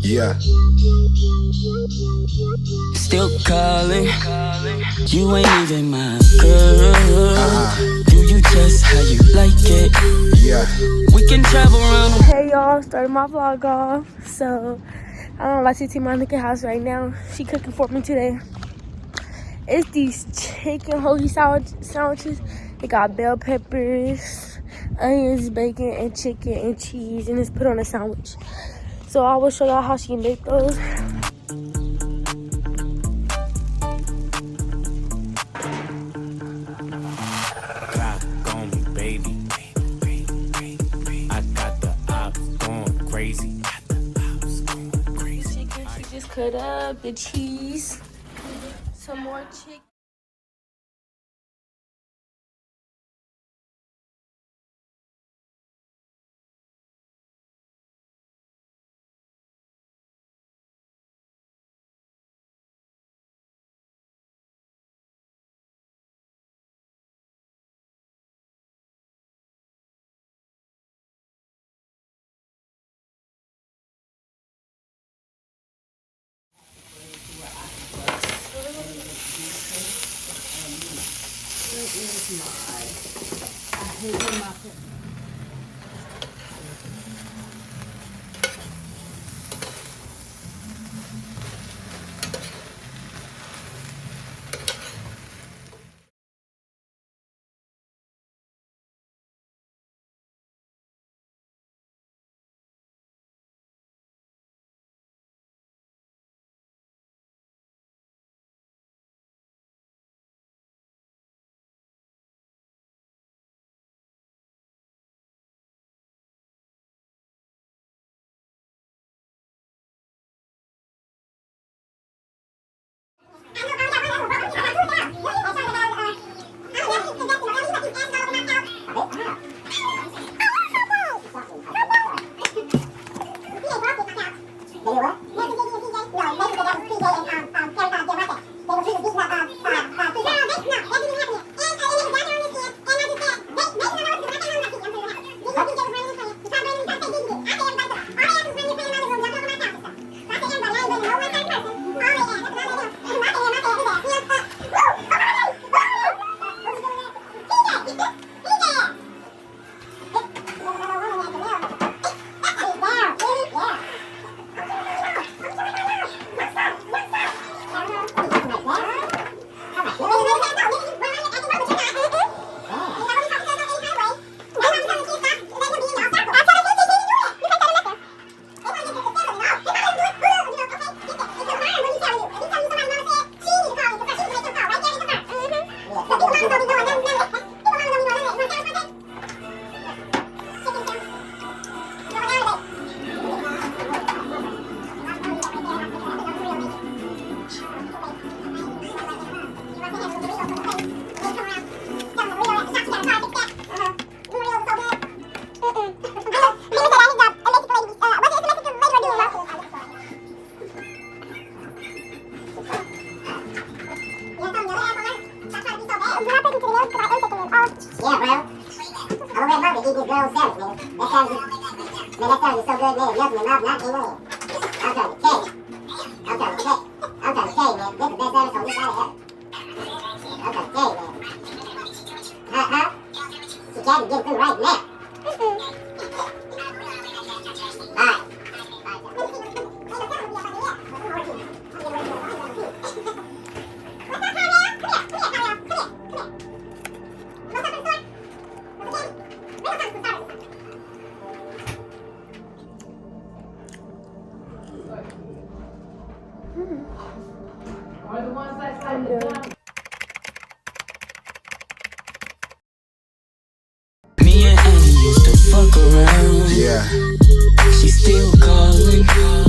Yeah. Still calling, you ain't even my girl. Do you just how you like it? Yeah. We can travel around. Hey y'all, starting my vlog off. So I'm about to see Monica house right now. She cooking for me today. It's these chicken hoagie sandwiches. They got bell peppers, onions, bacon, and chicken and cheese, and it's put on a sandwich. So I will show y'all how she can make those. Clock on me, baby. I got the ops going crazy. Chicken, she just cut up the cheese. Some more chicken. Me and Annie used to fuck around. Yeah. She still calling.